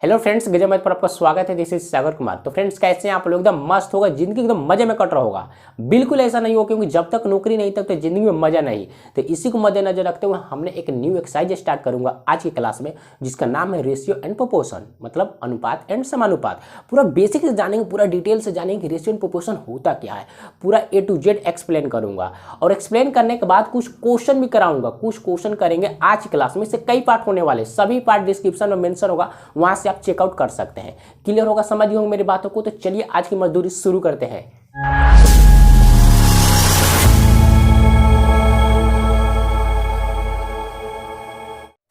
Hello friends, गजब math पर आपका स्वागत है। This is Sagar Kumar. तो फ्रेंड्स, कैसे हैं आप लोग? एकदम मस्त होगा, जिंदगी एकदम मजे में कट रहा होगा। बिल्कुल ऐसा नहीं हो, क्योंकि जब तक नौकरी नहीं तब तक जिंदगी में मजा नहीं। तो इसी को मद्देनजर रखते हुए हमने एक न्यू एक्सरसाइज स्टार्ट करूंगा आज की क्लास में, जिसका नाम है रेशियो एंड प्रोपोर्शन, मतलब अनुपात एंड समानुपात। पूरा बेसिक से जानेंगे, पूरा डिटेल से जानेंगे कि रेशियो एंड प्रोपोर्शन होता क्या है। पूरा A to Z एक्सप्लेन करूंगा, और एक्सप्लेन करने के बाद कुछ क्वेश्चन भी कराऊंगा। कुछ क्वेश्चन करेंगे आज की क्लास में। इससे कई पार्ट होने वाले, सभी पार्ट डिस्क्रिप्शन में मेंशन होगा, वहां से आप चेकआउट कर सकते हैं। क्लियर होगा, समझ गए होंगे मेरी बातों को। तो चलिए आज की मजदूरी शुरू करते हैं।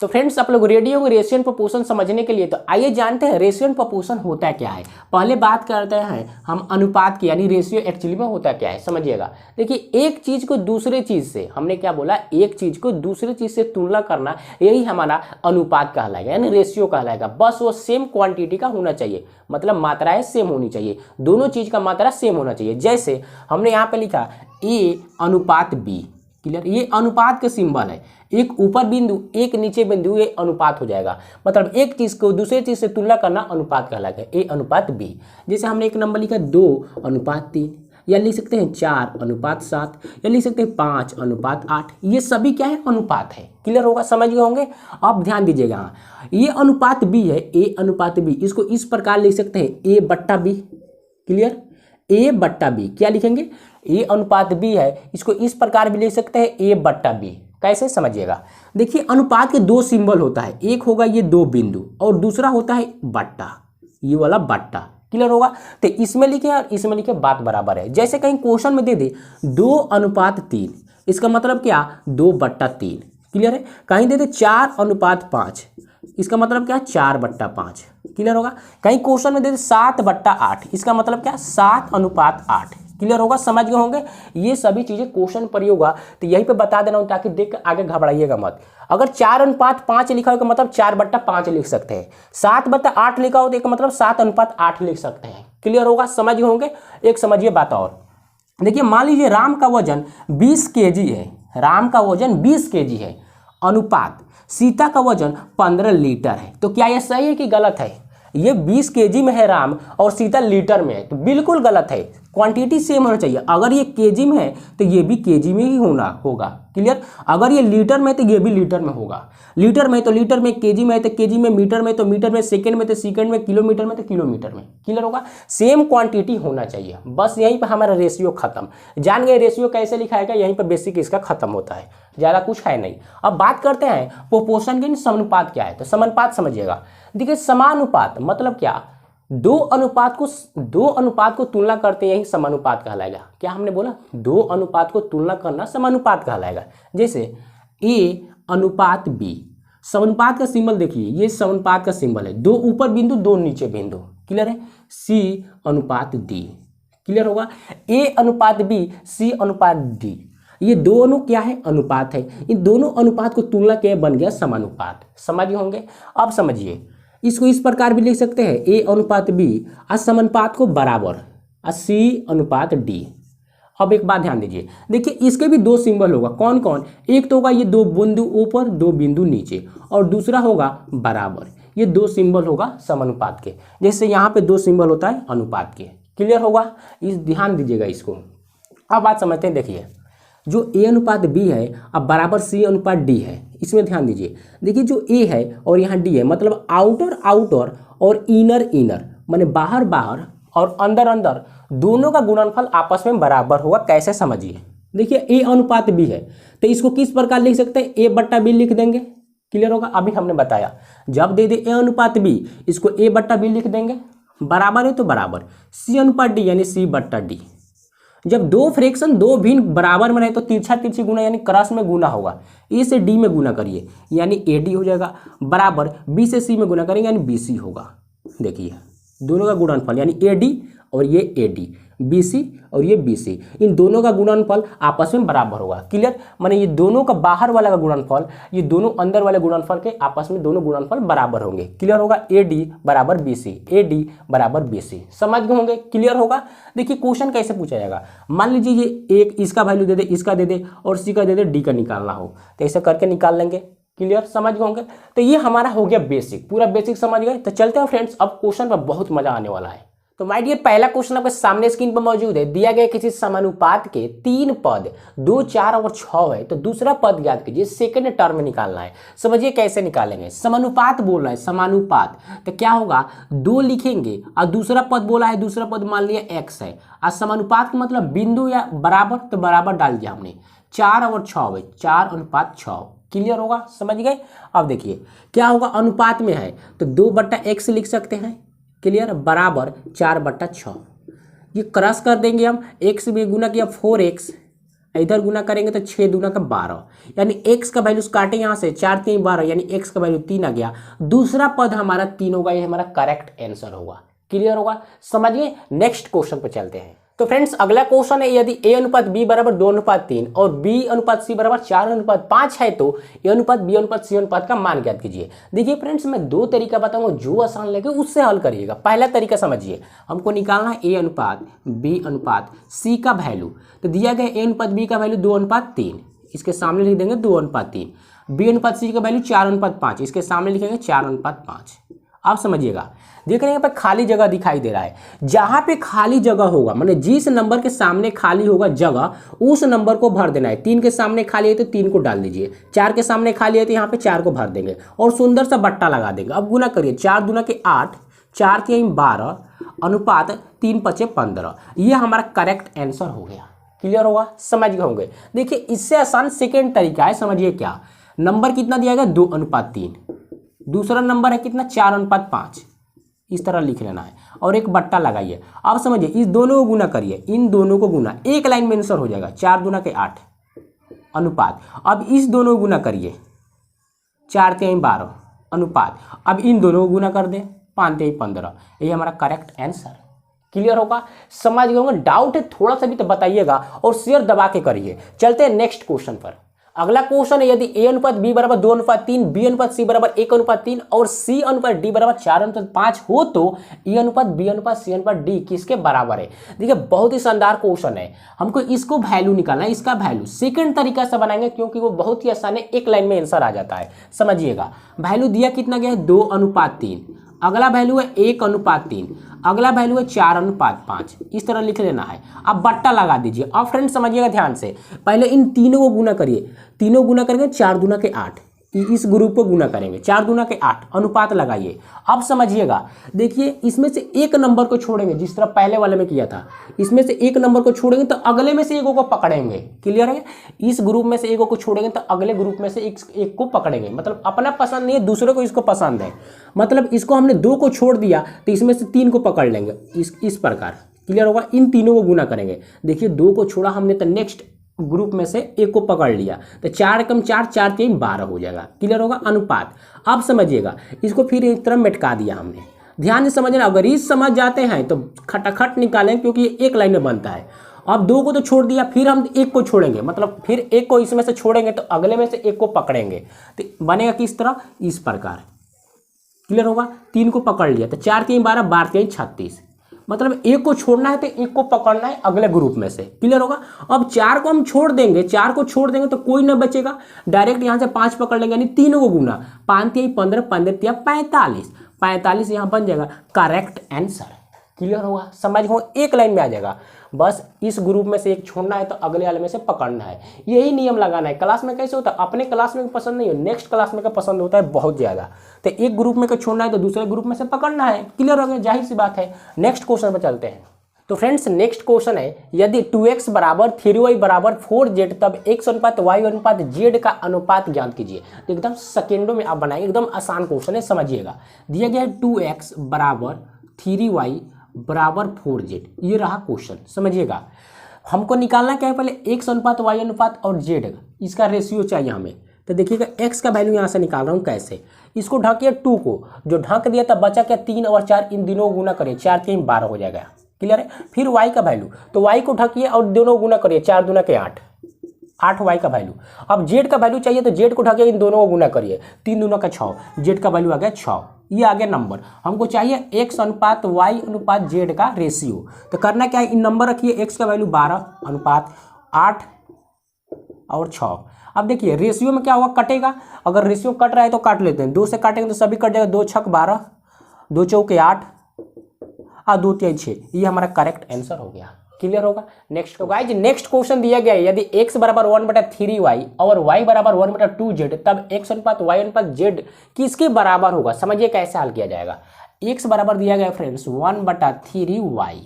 तो फ्रेंड्स, आप लोग रेडी होंगे रेशियो एंड प्रोपोर्शन समझने के लिए। तो आइए जानते हैं रेशियो एंड प्रोपोर्शन होता क्या है। पहले बात करते हैं हम अनुपात की, यानी रेशियो एक्चुअली में होता क्या है, समझिएगा। देखिए, एक चीज को दूसरे चीज से, हमने क्या बोला, एक चीज को दूसरे चीज से तुलना करना, यही हमारा अनुपात कहलाएगा, यानी रेशियो कहलाएगा। बस वो सेम क्वांटिटी का होना चाहिए, मतलब मात्राएं सेम होनी चाहिए, दोनों चीज का मात्रा सेम होना चाहिए। जैसे हमने यहाँ पे लिखा A अनुपात B। क्लियर, ये अनुपात का सिंबल है। एक ऊपर बिंदु, एक नीचे बिंदु, ये अनुपात हो जाएगा। मतलब एक चीज को दूसरे चीज से तुलना करना अनुपात कहलाएगा, A अनुपात B। जैसे हमने एक नंबर लिखा 2 अनुपात 3, या लिख सकते हैं 4 अनुपात 7, या लिख सकते हैं 5 अनुपात 8। ये सभी क्या है, अनुपात है। क्लियर होगा, समझ गए होंगे। अब ध्यान दीजिएगा, हाँ, ये अनुपात B है, A अनुपात B। इसको इस प्रकार लिख सकते हैं A बट्टा B। क्लियर, A बट्टा B क्या लिखेंगे, A अनुपात B है, इसको इस प्रकार भी लिख सकते हैं A बट्टा B। कैसे, समझिएगा। देखिए, अनुपात के दो सिंबल होता है, एक होगा ये 2 बिंदु, और दूसरा होता है बट्टा, ये वाला बट्टा। क्लियर होगा। तो इसमें लिखे और इसमें लिखे, बात बराबर है। जैसे कहीं क्वेश्चन में दे दे 2 अनुपात 3, इसका मतलब क्या, 2 बट्टा 3। क्लियर है। कहीं दे दे 4 अनुपात 5, इसका मतलब क्या, 4 बट्टा 5। क्लियर होगा। कहीं क्वेश्चन में दे दे 7 बट्टा 8, इसका मतलब क्या, 7 अनुपात 8। क्लियर होगा, समझ गए होंगे। ये सभी चीजें क्वेश्चन पर ही होगा, तो यहीं पे बता देना हूं, ताकि देख आगे घबराइएगा मत। अगर 4 अनुपात 5 लिखा हो तो मतलब 4 बट्टा 5 लिख सकते हैं। 7 बट्टा 8 लिखा हो तो मतलब 7 अनुपात 8 लिख सकते हैं। क्लियर होगा, समझ गए होंगे। एक समझिए बात और, देखिए, मान लीजिए राम का वजन 20 kg है। राम का वजन 20 kg है, अनुपात सीता का वजन 15 लीटर है। तो क्या यह सही है कि गलत है? ये 20 kg में है राम, और सीता लीटर में है, तो बिल्कुल गलत है। क्वांटिटी सेम होना चाहिए। अगर ये केजी में है तो ये भी केजी में ही होना होगा। क्लियर। अगर ये लीटर में है तो ये भी लीटर में होगा। लीटर में तो लीटर में, केजी में है तो केजी में, मीटर में तो मीटर में, सेकंड में तो सेकंड में, किलोमीटर में तो किलोमीटर में। क्लियर होगा, सेम क्वांटिटी होना चाहिए। बस यहीं पर हमारा रेशियो खत्म। जान गए रेशियो कैसे लिखाएगा, यहीं पर बेसिक इसका खत्म होता है, ज़्यादा कुछ है नहीं। अब बात करते हैं प्रोपोर्शन की, समानुपात क्या है। तो समानुपात समझिएगा। देखिए, समानुपात मतलब क्या, दो अनुपात को तुलना करते यही समानुपात कहलाएगा। क्या हमने बोला, 2 अनुपात को तुलना करना समानुपात कहलाएगा। जैसे A अनुपात B, समानुपात का सिंबल देखिए, ये समानुपात का सिंबल है, 2 ऊपर बिंदु 2 नीचे बिंदु। क्लियर है। C अनुपात D। क्लियर होगा। A अनुपात B, C अनुपात D, ये दोनों क्या है, अनुपात है। इन दोनों अनुपात को तुलना के बन गया समानुपात। समझ होंगे। अब समझिए, इसको इस प्रकार भी लिख सकते हैं, A अनुपात B समानुपात को बराबर C अनुपात D। अब एक बात ध्यान दीजिए, देखिए इसके भी 2 सिंबल होगा। कौन कौन, एक तो होगा ये 2 बिंदु ऊपर 2 बिंदु नीचे, और दूसरा होगा बराबर। ये 2 सिंबल होगा समानुपात के। जैसे यहाँ पे 2 सिंबल होता है अनुपात के। क्लियर होगा, इस ध्यान दीजिएगा इसको। अब बात समझते हैं। देखिए, जो A अनुपात B है अब बराबर C अनुपात D है, इसमें ध्यान दीजिए। देखिए, जो A है और यहाँ D है, मतलब आउटर और इनर, माने बाहर और अंदर, दोनों का गुणनफल आपस में बराबर होगा। कैसे, समझिए। देखिए, A अनुपात B है, तो इसको किस प्रकार लिख सकते हैं, A बट्टा B लिख देंगे। क्लियर होगा। अभी हमने बताया, जब दे दे A अनुपात B, इसको A बट्टा B लिख देंगे। बराबर है तो बराबर C अनुपात D, यानी C बट्टा D। जब 2 फ्रैक्शन 2 भिन्न बराबर में रहे तो तिरछा तिरछी गुना, यानी क्रॉस में गुना होगा। A से D में गुना करिए, यानी AD हो जाएगा, बराबर B से C में गुना करेंगे, यानी BC होगा। देखिए, दोनों का गुणनफल, यानी AD और ये AD, BC और ये BC, इन दोनों का गुणनफल आपस में बराबर होगा। क्लियर, माने ये दोनों का बाहर वाला का गुणनफल, ये दोनों अंदर वाले गुणनफल के आपस में दोनों गुणनफल बराबर होंगे। क्लियर होगा। AD बराबर BC, AD बराबर BC। समझ गए होंगे। क्लियर होगा। देखिए, क्वेश्चन कैसे पूछा जाएगा। मान लीजिए ये एक इसका वैल्यू दे दे, इसका दे दे, और C का दे दे, D का निकालना हो, तो ऐसे करके निकाल लेंगे। क्लियर, समझ गए होंगे। तो ये हमारा हो गया बेसिक, पूरा बेसिक समझ गए। तो चलते हैं फ्रेंड्स, अब क्वेश्चन पर बहुत मजा आने वाला है। तो माय डियर, पहला क्वेश्चन आपके सामने स्क्रीन पर मौजूद है। दिया गया किसी समानुपात के 3 पद 2, 4 और 6 है, तो दूसरा पद ज्ञात कीजिए, सेकंड टर्म में निकालना है। समझिए कैसे निकालेंगे। समानुपात बोल रहा है, समानुपात, तो क्या होगा, 2 लिखेंगे और दूसरा पद बोला है, दूसरा पद मान लिया x है, और समानुपात का मतलब बिंदु या बराबर, तो बराबर डाल दिया हमने। 4 और 6 है, 4:6। क्लियर होगा, समझ गए। अब देखिए क्या होगा, अनुपात में है तो 2/x लिख सकते हैं, क्लियर, बराबर 4/6। ये क्रॉस कर देंगे हम, x में गुना किया 4x, इधर गुना करेंगे तो 6 दूना का 12, यानी x का वैल्यू काटे यहाँ से 4 3 12, यानी x का वैल्यू 3 आ गया। दूसरा पद हमारा 3 होगा, ये हमारा करेक्ट आंसर होगा। क्लियर होगा, समझिए। नेक्स्ट क्वेश्चन पर चलते हैं। तो फ्रेंड्स अगला क्वेश्चन है, यदि a अनुपात b बराबर 2:3 और b अनुपात c बराबर 4:5 है, तो a अनुपात b अनुपात c अनुपात का मान ज्ञात कीजिए। देखिए फ्रेंड्स, मैं 2 तरीका बताऊंगा, जो आसान लगे उससे हल करिएगा। पहला तरीका समझिए, हमको निकालना है a अनुपात b अनुपात c का वैल्यू। तो दिया गया a अनुपात b का वैल्यू 2:3, इसके सामने लिख देंगे 2:3। b अनुपात c का वैल्यू 4:5, इसके सामने लिखेंगे 4:5। आप समझिएगा, देख रहे हैं यहाँ पे खाली जगह दिखाई दे रहा है। जहां पे खाली जगह होगा, मतलब जिस नंबर के सामने खाली होगा जगह, उस नंबर को भर देना है। 3 के सामने खाली है तो 3 को डाल दीजिए, 4 के सामने खाली है तो यहाँ पे 4 को भर देंगे और सुंदर सा बट्टा लगा देंगे। अब गुना करिए, 4 दूना के 8, 4 3 12, अनुपात 3 5 15। ये हमारा करेक्ट आंसर हो गया। क्लियर होगा, समझ गए होंगे। देखिए इससे आसान सेकेंड तरीका है, समझिए क्या। नंबर कितना दिया गया, 2:3, दूसरा नंबर है कितना, 4:5, इस तरह लिख लेना है और एक बट्टा लगाइए। अब समझिए, इस दोनों को गुना करिए, इन दोनों को गुना, एक लाइन में आंसर हो जाएगा। 4 दूना के 8, अनुपात। अब इस दोनों को गुना करिए, 4 3 12, अनुपात। अब इन दोनों को गुना कर दें, 5 3 15। ये हमारा करेक्ट आंसर। क्लियर होगा, समझ गए होंगे। डाउट है थोड़ा सा भी तो बताइएगा और शेयर दबा के करिए। चलते हैं नेक्स्ट क्वेश्चन पर। अगला क्वेश्चन है, यदि a अनुपात b बराबर 2:3, b अनुपात c बराबर 1:3 और c अनुपात d बराबर 4:5 हो, तो e अनुपात b अनुपात c अनुपात d किसके बराबर है। देखिए बहुत ही शानदार क्वेश्चन है, हमको इसको वैल्यू निकालना है। इसका वैल्यू सेकंड तरीका से बनाएंगे, क्योंकि वो बहुत ही आसान है, एक लाइन में आंसर आ जाता है। समझिएगा, वैल्यू दिया कितना गया है, 2:3, अगला वैल्यू है 1:3, अगला वैल्यू है 4:5, इस तरह लिख लेना है। अब बट्टा लगा दीजिए। अब फ्रेंड समझिएगा ध्यान से, पहले इन तीनों को गुना करिए, तीनों गुना करेंगे 4 दूना के 8, इस ग्रुप को गुना करेंगे 4 दूना के 8, अनुपात लगाइए। अब समझिएगा, देखिए इसमें से एक नंबर को छोड़ेंगे, जिस तरह पहले वाले में किया था, इसमें से एक नंबर को छोड़ेंगे तो अगले में से एक को पकड़ेंगे। क्लियर है, इस ग्रुप में से एक को छोड़ेंगे तो अगले ग्रुप में से एक को पकड़ेंगे। मतलब अपना पसंद नहीं है, दूसरे को इसको पसंद है, मतलब इसको हमने 2 को छोड़ दिया तो इसमें से 3 को पकड़ लेंगे, इस प्रकार। क्लियर होगा, इन तीनों को गुना करेंगे। देखिए 2 को छोड़ा हमने तो नेक्स्ट ग्रुप में से एक को पकड़ लिया, तो 4 कम 4, 4 3 12 हो जाएगा। क्लियर होगा, अनुपात। अब समझिएगा, इसको फिर एक तरह मिटका दिया हमने। ध्यान से समझना, अगर इस समझ जाते हैं तो खटाखट निकालें, क्योंकि ये एक लाइन में बनता है। अब 2 को तो छोड़ दिया, फिर हम एक को छोड़ेंगे, मतलब फिर एक को इसमें से छोड़ेंगे तो अगले में से एक को पकड़ेंगे, तो बनेगा किस तरह, इस प्रकार। क्लियर होगा, 3 को पकड़ लिया तो 4 3 12, 12 3 36, मतलब एक को छोड़ना है तो एक को पकड़ना है अगले ग्रुप में से। क्लियर होगा। अब 4 को हम छोड़ देंगे, 4 को छोड़ देंगे तो कोई ना बचेगा, डायरेक्ट यहाँ से 5 पकड़ लेंगे, यानी तीनों को गुना, 5 3 15, 15 3 45, 45 यहाँ बन जाएगा करेक्ट आंसर। क्लियर होगा, समझ हो, एक लाइन में आ जाएगा। बस इस ग्रुप में से एक छोड़ना है तो अगले वाले में से पकड़ना है, यही नियम लगाना है। क्लास में कैसे होता है, अपने क्लास में पसंद नहीं हो, नेक्स्ट क्लास में का पसंद होता है बहुत ज़्यादा, तो एक ग्रुप में का छोड़ना है तो दूसरे ग्रुप में से पकड़ना है। क्लियर हो गया, जाहिर सी बात है। नेक्स्ट क्वेश्चन पर चलते हैं। तो फ्रेंड्स नेक्स्ट क्वेश्चन है, यदि 2x बराबर 3y बराबर 4z, तब x अनुपात y अनुपात z का अनुपात ज्ञात कीजिए। तो एकदम सेकेंडों में आप बनाएंगे, एकदम आसान क्वेश्चन है, समझिएगा। दिया गया है 2x बराबर 3y बराबर 4z, ये रहा क्वेश्चन। समझिएगा, हमको निकालना क्या है, पहले x अनुपात y अनुपात और z, इसका रेशियो चाहिए हमें। तो देखिएगा x का वैल्यू यहाँ से निकाल रहा हूँ कैसे, इसको ढकिए 2 को, जो ढक दिया तब बचा क्या, 3 और 4, इन दिनों को गुना करिए, 4 3 12 हो जाएगा। क्लियर है। फिर y का वैल्यू, तो y को ढकिए और दोनों गुना करिए, 4 दूना के 8, 8 y का वैल्यू। अब z का वैल्यू चाहिए तो z को ढकिए, इन दोनों को गुना करिए, 3 दूना का 6, z का वैल्यू आ गया 6। ये आ गया नंबर। हमको चाहिए x अनुपात y अनुपात z का रेशियो। तो करना क्या है, इन नंबर रखिए, x का वैल्यू 12 अनुपात 8 और 6। अब देखिए रेशियो में क्या होगा, कटेगा। अगर रेशियो कट रहा है तो काट लेते हैं, 2 से काटेंगे तो सभी कट जाएगा, 2 छक 12, 2 चौके 8 और 2 तिहाई 6। ये हमारा करेक्ट आंसर हो गया। क्लियर होगा। नेक्स्ट तो गाइज नेक्स्ट क्वेश्चन दिया गया है, यदि x बराबर 1/3y और y बराबर 1/2z तब x अनुपात y अनुपात z किसके बराबर होगा। समझिए कैसे हल किया जाएगा। x बराबर दिया गया फ्रेंड्स 1/3y।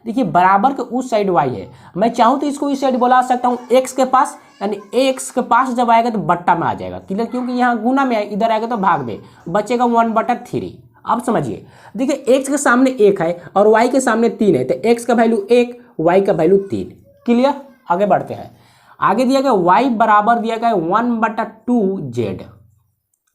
देखिए बराबर के उस साइड y है, मैं चाहूँ तो इसको इस साइड बुला सकता हूँ x के पास, यानी x के पास जब आएगा तो बट्टा में आ जाएगा। क्लियर, क्योंकि यहाँ गुना में इधर आएगा तो भाग में बचेगा 1/3। अब समझिए, देखिए x के सामने 1 है और y के सामने 3 है, तो x का वैल्यू 1, y का वैल्यू 3। क्लियर, आगे बढ़ते हैं। आगे दिया गया y बराबर दिया गया 1/2z।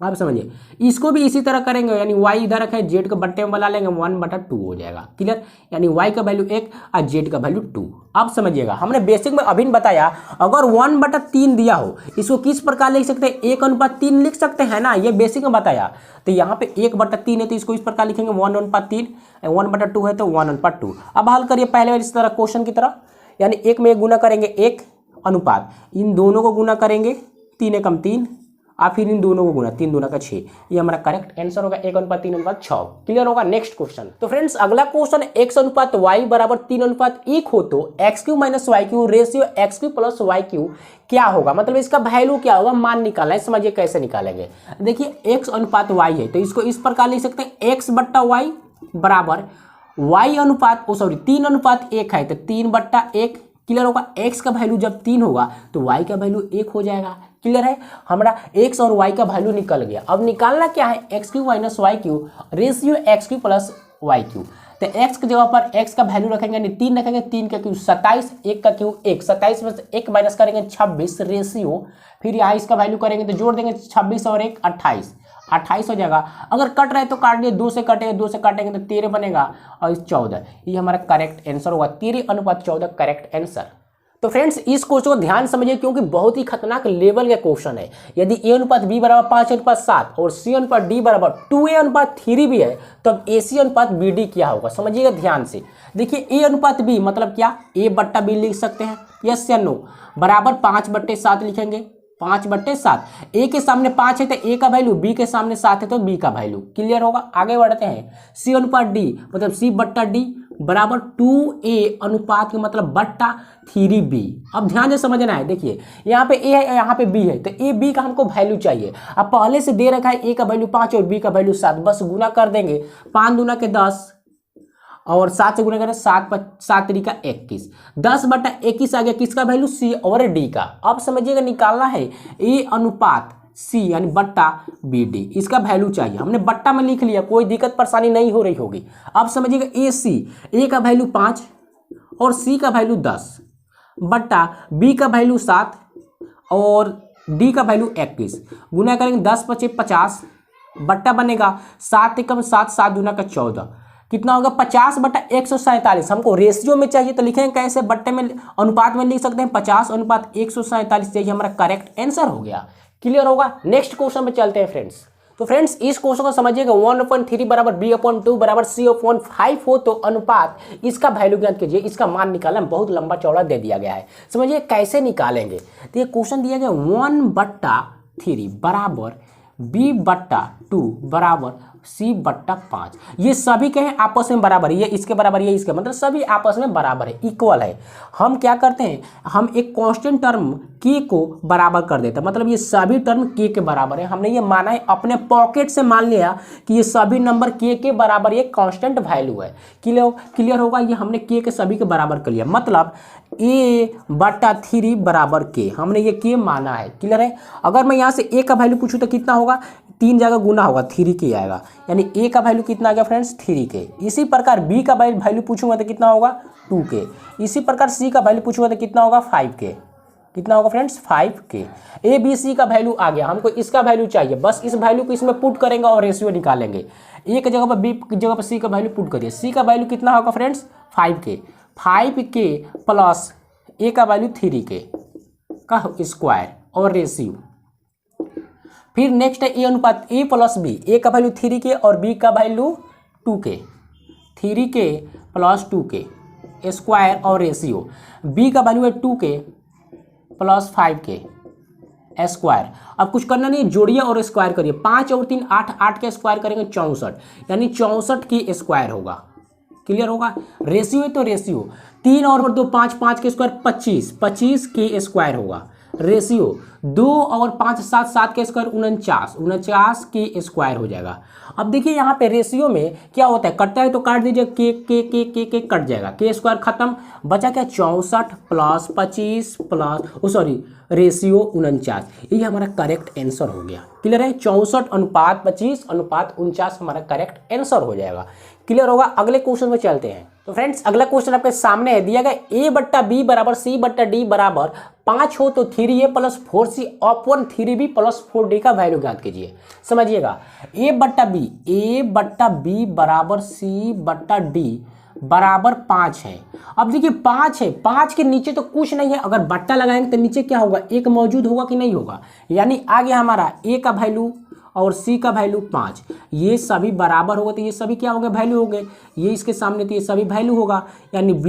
आप समझिए, इसको भी इसी तरह करेंगे, यानी y इधर रखें, z को बट्टे में बना लेंगे, 1/2 हो जाएगा। क्लियर, यानी y का वैल्यू 1 और z का वैल्यू 2। अब समझिएगा, हमने बेसिक में अभी बताया, अगर 1/3 दिया हो इसको किस प्रकार लिख सकते हैं, 1/3 लिख सकते हैं ना, ये बेसिक में बताया। तो यहाँ पे 1/3 है तो इसको इस प्रकार लिखेंगे 1/3, 1/2 है तो 1/2। अब हल करिए पहले इस तरह क्वेश्चन की तरह, यानी 1 में 1 गुना करेंगे 1 अनुपात इन दोनों को गुना करेंगे 3 एकम 3 और फिर इन दोनों को गुना 3 दूना का 6। ये हमारा करेक्ट आंसर होगा 1/3/6। क्लियर होगा। नेक्स्ट क्वेश्चन, तो फ्रेंड्स अगला क्वेश्चन x अनुपात y बराबर 3:1 हो तो x³ - y³ ratio x³ + y³ क्या होगा। मतलब इसका वैल्यू क्या होगा, मान निकालना है। समझिए कैसे निकालेंगे। देखिए x अनुपात y है तो इसको इस प्रकार लिख सकते हैं, x/y बराबर y अनुपात 3:1 है तो 3/1। क्लियर होगा। x का वैल्यू जब 3 होगा तो y का वैल्यू 1 हो जाएगा। क्लियर है, हमारा x और y का वैल्यू निकल गया। अब निकालना क्या है, x³ - y³ ratio x³ + y³। तो x की जगह पर x का वैल्यू रखेंगे, यानी 3 रखेंगे, 3 का क्यूब 27, 1 का क्यूब 1, 27 में से 1 माइनस करेंगे 26 रेशियो, फिर यहाँ इसका वैल्यू करेंगे तो जोड़ देंगे 26 और 1 28 हो जाएगा। अगर कट रहे तो काट दिए, 2 से कटेंगे, 2 से काटेंगे तो 13 बनेगा और 14। ये हमारा करेक्ट आंसर होगा, 13:14 करेक्ट आंसर। तो फ्रेंड्स इस क्वेश्चन को ध्यान समझिए क्योंकि बहुत ही खतरनाक लेवल का क्वेश्चन है। यदि a अनुपात b बराबर 5:7 और c अनुपात d बराबर 2a/3 भी है तब ac अनुपात bd क्या होगा। समझिएगा ध्यान से। देखिए a अनुपात b मतलब क्या, a/b लिख सकते हैं, यस या नो, बराबर 5/7 लिखेंगे, 5/7। a के सामने 5 है तो a का वैल्यू, b के सामने 7 है तो b का वैल्यू। क्लियर होगा। आगे बढ़ते हैं। c अनुपात d मतलब c/d बराबर 2a अनुपात के मतलब बट्टा 3b। अब ध्यान से समझना है। देखिए यहाँ पे a है, यहाँ पे b है, तो a b का हमको वैल्यू चाहिए। अब पहले से दे रखा है a का वैल्यू 5 और b का वैल्यू 7, बस गुना कर देंगे, 5 दूना के 10 और 7 से गुना करें 7 3 का 21, 10/21 आ गया किसका वैल्यू, c और d का। अब समझिएगा निकालना है a अनुपात c यानी बट्टा bd, इसका वैल्यू चाहिए। हमने बट्टा में लिख लिया, कोई दिक्कत परेशानी नहीं हो रही होगी। अब समझिएगा a का वैल्यू 5 और c का वैल्यू 10 बट्टा b का वैल्यू 7 और d का वैल्यू 21, गुना करेंगे 10×5 = 50 बट्टा बनेगा 7 एकम 7, 7 दूना का 14, कितना होगा 50/147। हमको रेशियो में चाहिए तो लिखेंगे कैसे, बट्टे में अनुपात में लिख सकते हैं 50/147, यही हमारा करेक्ट आंसर हो गया। क्लियर होगा। नेक्स्ट क्वेश्चन पे चलते हैं फ्रेंड्स। तो फ्रेंड्स इस क्वेश्चन को समझिएगा, 1/3 बराबर b/2 बराबर c/5 हो तो अनुपात इसका वैल्यू ज्ञात कीजिए। इसका मान निकालना बहुत लंबा चौड़ा दे दिया गया है। समझिए कैसे निकालेंगे। तो ये क्वेश्चन दिया गया 1/3 बराबर b/2 बराबर c/5। ये सभी के हैं आपस में बराबर, ये इसके बराबर, ये इसके, मतलब सभी आपस में बराबर है, इक्वल है। हम क्या करते हैं, हम एक कांस्टेंट टर्म k को बराबर कर देते हैं, मतलब ये सभी टर्म k के बराबर है। हमने ये माना है, अपने पॉकेट से मान लिया कि ये सभी नंबर k के बराबर, ये कांस्टेंट वैल्यू है। क्लियर होगा। ये हमने k के सभी के बराबर कर लिया, मतलब a/3 बराबर k, हमने ये k माना है। क्लियर है। अगर मैं यहाँ से a का वैल्यू पूछूँ तो कितना होगा, 3 जगह गुना होगा, 3k आएगा, यानी a का वैल्यू कितना आ गया फ्रेंड्स, 3k। इसी प्रकार b का वैल्यू पूछूंगा तो कितना होगा, 2k। इसी प्रकार c का वैल्यू पूछूंगा तो कितना होगा, 5k। कितना होगा friends, 5k। a b c का वैल्यू आ गया, हमको इसका वैल्यू चाहिए, बस इस वैल्यू को इसमें पुट करेंगे और रेशियो निकालेंगे। a की जगह पर b की जगह पर c का वैल्यू पुट करिए। c का वैल्यू कितना होगा फ्रेंड्स, 5k प्लस a का वैल्यू 3k का स्क्वायर और रेशियो। फिर नेक्स्ट है a अनुपात a + b, a का वैल्यू 3k और b का value 2k, 3k + 2k square और रेशियो। b का वैल्यू है 2k + 5k स्क्वायर। अब कुछ करना नहीं, जोड़िए और स्क्वायर करिए। 5 और 3 8, 8 का स्क्वायर करेंगे 64, यानी 64 की स्क्वायर होगा। क्लियर होगा। रेशियो है तो रेशियो 3 और 2 5, 5 के स्क्वायर 25, 25 के स्क्वायर होगा। रेशियो 2 और 5 7, 7 के स्क्वायर 49, 49 के स्क्वायर हो जाएगा। अब देखिए यहाँ पे रेशियो में क्या होता है, कटता है तो काट दीजिए, के कट जाएगा, के स्क्वायर खत्म, बचा क्या 64 प्लस 25 प्लस सॉरी रेशियो 49, ये हमारा करेक्ट आंसर हो गया। क्लियर है। 64:25:49 हमारा करेक्ट आंसर हो जाएगा। क्लियर होगा। अगले क्वेश्चन में चलते हैं। तो फ्रेंड्स अगला क्वेश्चन आपके सामने है, दिया गया a/b बराबर c/d बराबर 5 हो तो 3a + 4c upon 3b + 4d का वैल्यू ज्ञात कीजिए। समझिएगा, a/b बराबर c/d बराबर 5 है। अब देखिए 5 है, 5 के नीचे तो कुछ नहीं है, अगर बट्टा लगाएंगे तो नीचे क्या होगा, एक मौजूद होगा कि नहीं होगा, यानी आ गया हमारा a का वैल्यू और c का वैल्यू 5, ये सभी बराबर होगा तो ये सभी क्या हो गए, वैल्यू हो गए। ये इसके सामने तो ये सभी वैल्यू होगा, यानी b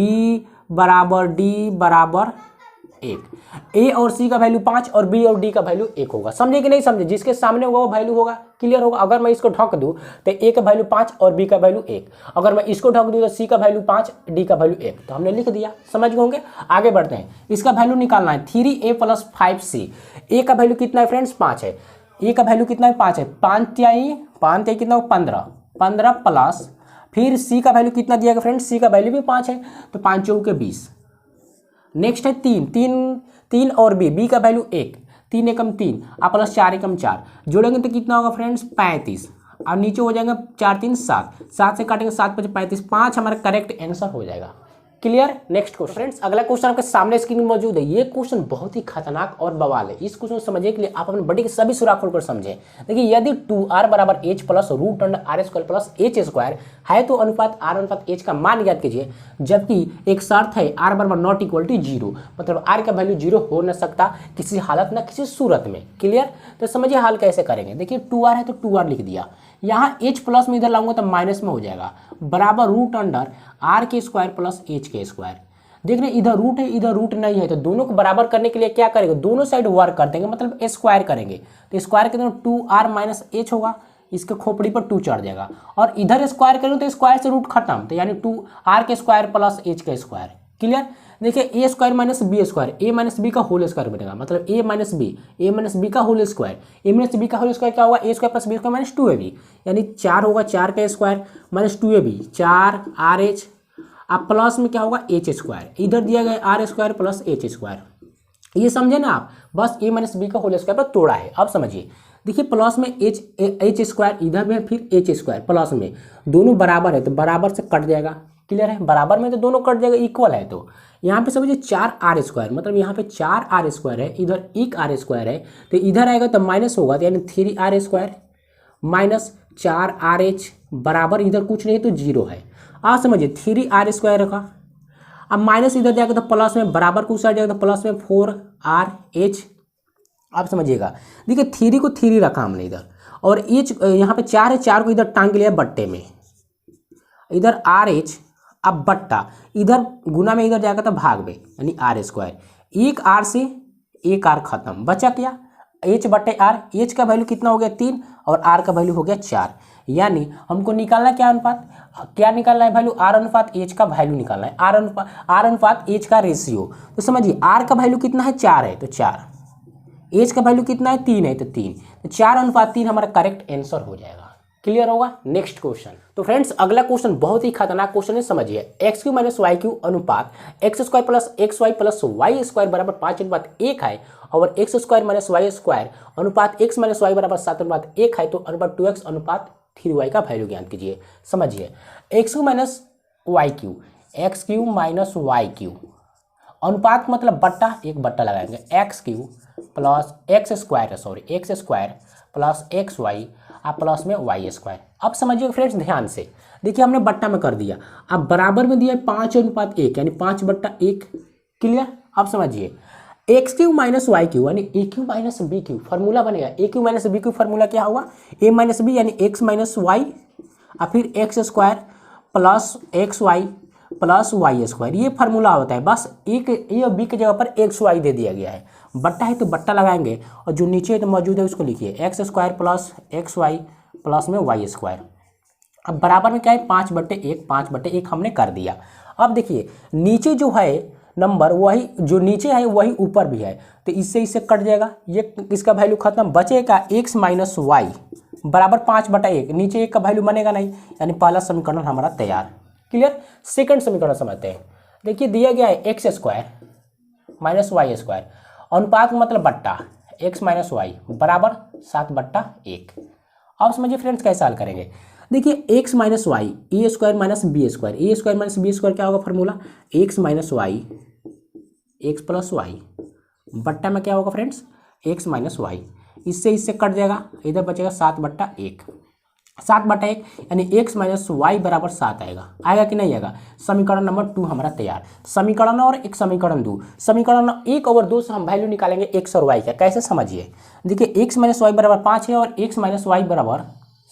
बराबर d बराबर 1। a और c का वैल्यू 5 और b और d का वैल्यू 1 होगा। समझे कि नहीं समझे, जिसके सामने होगा वो वैल्यू होगा। क्लियर होगा। अगर मैं इसको ढक दूं तो a का वैल्यू 5 और b का वैल्यू 1, अगर मैं इसको ढक दूं तो c का वैल्यू 5 d का वैल्यू 1, तो हमने लिख दिया। समझ गए होंगे। आगे बढ़ते हैं, इसका वैल्यू निकालना है 3a + 5c। a का वैल्यू कितना है फ्रेंड्स, 5 है। a का वैल्यू कितना है, 5 है। 5 तिहाई कितना हो, 15, 15 प्लस फिर c का वैल्यू कितना दिया गया फ्रेंड्स, c का वैल्यू भी 5 है, तो 5 चौके 20। नेक्स्ट है 3 और b का वैल्यू 1, 3 एकम 3 और प्लस 4 एकम 4, जोड़ेंगे तो कितना होगा फ्रेंड्स 35, और नीचे हो जाएगा 4 3 7, 7 से काटेंगे 7 5 35, 5 हमारा करेक्ट आंसर हो जाएगा। क्लियर। नेक्स्ट क्वेश्चन फ्रेंड्स, अगला क्वेश्चन आपके सामने स्क्रीन में मौजूद है। ये क्वेश्चन बहुत ही खतरनाक और बवाल है। इस क्वेश्चन को समझने के लिए आप अपने बॉडी के सभी सुराख खोलकर समझें। देखिए, यदि 2r बराबर h plus root under r square plus h square है तो अनुपात r अनुपात h का मान ज्ञात कीजिए। जबकि एक शर्त है r बराबर नॉट इक्वल टू 0, मतलब r का वैल्यू 0 हो न सकता किसी हालत न किसी सूरत में। क्लियर। तो समझिए हाल कैसे करेंगे। देखिए 2r है तो 2r लिख दिया, यहाँ h प्लस में इधर लाऊंगा तो माइनस में हो जाएगा, बराबर रूट अंडर r के स्क्वायर प्लस h के स्क्वायर। देख रहे इधर रूट है इधर रूट नहीं है, तो दोनों को बराबर करने के लिए क्या करेंगे, दोनों साइड वर्क कर देंगे, मतलब स्क्वायर करेंगे। तो स्क्वायर के दोनों 2r माइनस h होगा, इसके खोपड़ी पर 2 चढ़ जाएगा, और इधर स्क्वायर करेंगे तो स्क्वायर से रूट खत्म, तो यानी 2r के स्क्वायर प्लस h के स्क्वायर। क्लियर। देखिए a square minus b square, a minus b का होल स्क्वायर बनेगा, मतलब a माइनस b का whole square. a minus b का होल स्क्वायर क्या होगा, a square plus b square minus 2ab, यानी 4 होगा 4 का स्क्वायर माइनस 2ab 4rh, अब प्लस में क्या होगा h स्क्वायर, इधर दिया गया r square plus h square. ये समझे ना आप, बस a माइनस b का होल स्क्वायर पर तोड़ा है। अब समझिए, देखिए प्लस में h स्क्वायर इधर में, फिर h स्क्वायर प्लस में, दोनों बराबर है तो बराबर से कट जाएगा। क्लियर है। बराबर में तो दोनों कट जाएगा, इक्वल है, तो यहाँ पे समझिए 4r स्क्वायर, मतलब यहाँ पे 4r स्क्वायर है, इधर 1r स्क्वायर है, तो इधर आएगा तो माइनस होगा, तो यानी 3r स्क्वायर माइनस 4rh बराबर, इधर कुछ नहीं तो 0 है। आप समझिए 3r स्क्वायर रखा, अब माइनस इधर जाएगा तो प्लस में, बराबर कुछ साइड जाएगा तो प्लस में 4rh। आप समझिएगा, देखिए 3 को 3 रखा हमने इधर, और h यहाँ पे 4 है, 4 को इधर टांग लिया बट्टे में, इधर rh, अब बट्टा इधर गुना में इधर जाएगा तो भाग में, यानी r स्क्वायर, एक r से एक r खत्म, बचा क्या h बट्टे r। h का वैल्यू कितना हो गया 3 और r का वैल्यू हो गया 4, यानी हमको निकालना क्या अनुपात, क्या निकालना है वैल्यू, r अनुपात h का वैल्यू निकालना है, r अनुपात h का रेशियो। तो समझिए r का वैल्यू कितना है 4 है तो 4, h का वैल्यू कितना है 3 है तो 3, तो 4:3 हमारा करेक्ट आंसर हो जाएगा। क्लियर होगा। Next question. तो फ्रेंड्स अगला क्वेश्चन बहुत ही खतरनाक क्वेश्चन है, समझिए। x³ माइनस y³ अनुपात x² plus xy plus y square बराबर 5:1 है, और x² माइनस y स्क्वायर अनुपात x माइनस y बराबर 7:1 है, तो अनुपात 2x अनुपात 3y का वैल्यू ज्ञात कीजिए। समझिए x³ माइनस y³ अनुपात मतलब बट्टा, एक बट्टा लगाएंगे, x³ plus x square plus xy plus में y स्क्वायर। अब समझिए फ्रेंड्स ध्यान से, देखिए हमने बट्टा में कर दिया, अब बराबर में दिया 5:1, यानी 5/1। क्लियर। अब समझिए x³ माइनस y³ यानी a³ माइनस b³ फार्मूला बनेगा। a³ माइनस b³ फार्मूला क्या होगा, a माइनस b यानी x माइनस y, और फिर x square plus xy plus y square, ये फार्मूला होता है। बस एक ए और बी की जगह पर एक्स वाई दे दिया गया है, बट्टा है तो बट्टा लगाएंगे और जो नीचे तो मौजूद है उसको लिखिए x square plus x y plus में वाई स्क्वायर। अब बराबर में क्या है 5/1, 5/1 हमने कर दिया। अब देखिए नीचे जो है नंबर वही जो नीचे है वही ऊपर भी है, तो इससे इससे कट जाएगा, ये इसका वैल्यू खत्म, बचेगा x माइनस वाई बराबर 5/1। नीचे एक का वैल्यू बनेगा नहीं, यानी पहला समीकरण हमारा तैयार। क्लियर। सेकंड समीकरण समझते हैं। देखिए दिया गया है x square minus y square, अनुपात का मतलब बट्टा x माइनस वाई बराबर 7/1। अब समझिए फ्रेंड्स कैसे हल करेंगे। देखिए x minus y a square minus b square, a square minus b square क्या होगा formula, x minus y x plus y बट्टा में क्या होगा फ्रेंड्स x माइनस वाई, इससे इससे कट जाएगा, इधर बचेगा 7/1, 7/1 यानी x माइनस वाई बराबर 7 आएगा। आएगा कि नहीं आएगा। समीकरण नंबर 2 हमारा तैयार। समीकरण और एक समीकरण 2, समीकरण 1 और 2 से हम वैल्यू निकालेंगे x और y का। कैसे समझिए। देखिए x माइनस वाई बराबर 5 है और x माइनस वाई बराबर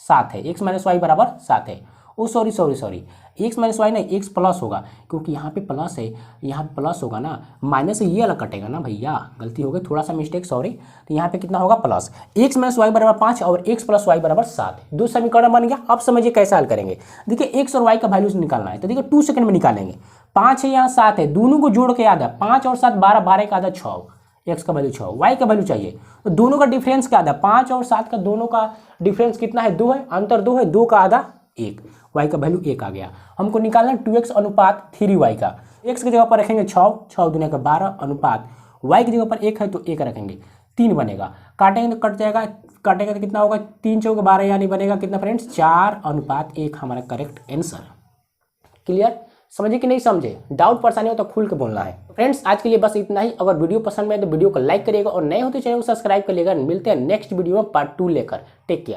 7 है, x माइनस वाई बराबर 7 है। ओ सॉरी एक्स माइनस वाई नहीं, एक्स प्लस होगा, क्योंकि यहाँ पे प्लस है, यहाँ पे प्लस होगा ना, माइनस से ये अलग कटेगा ना भैया, गलती हो गई, थोड़ा सा मिस्टेक, सॉरी। तो यहाँ पे कितना होगा प्लस, एक्स माइनस वाई बराबर 5 और एक्स प्लस वाई बराबर 7, दो समीकरण बन गया। अब समझिए कैसे हल करेंगे। देखिए एक्स और वाई का वैल्यू निकालना है, तो देखिए 2 सेकंड में निकालेंगे। 5 है यहाँ 7 है, दोनों को जोड़ के याद है 5 और 7 12, 12 का आधा 6, एक्स का वैल्यू 6, वाई का वैल्यू चाहिए, तो दोनों का डिफरेंस क्या आधा, 5 और 7 का दोनों का डिफरेंस कितना है 2 है, अंतर 2 है, 2 का आधा 1, y का वैल्यू 1 आ गया। हमको निकालना 2x अनुपात 3y का। x की जगह पर रखेंगे 6, 6 दूने का 12 अनुपात y की जगह पर 1 है तो 1 रखेंगे, 3 बनेगा, काटेंगे तो कट जाएगा, काटेंगे तो कितना होगा 3 चौके 12 यानी बनेगा कितना फ्रेंड्स 4/1 हमारा करेक्ट आंसर। क्लियर। समझे कि नहीं समझे, डाउट परेशानी हो तो खुल के बोलना है। फ्रेंड्स आज के लिए बस इतना ही। अगर वीडियो पसंद में तो वीडियो को लाइक करिएगा और नए हो तो चैनल को सब्सक्राइब करिएगा। मिलते हैं नेक्स्ट वीडियो में पार्ट 2 लेकर। Take care.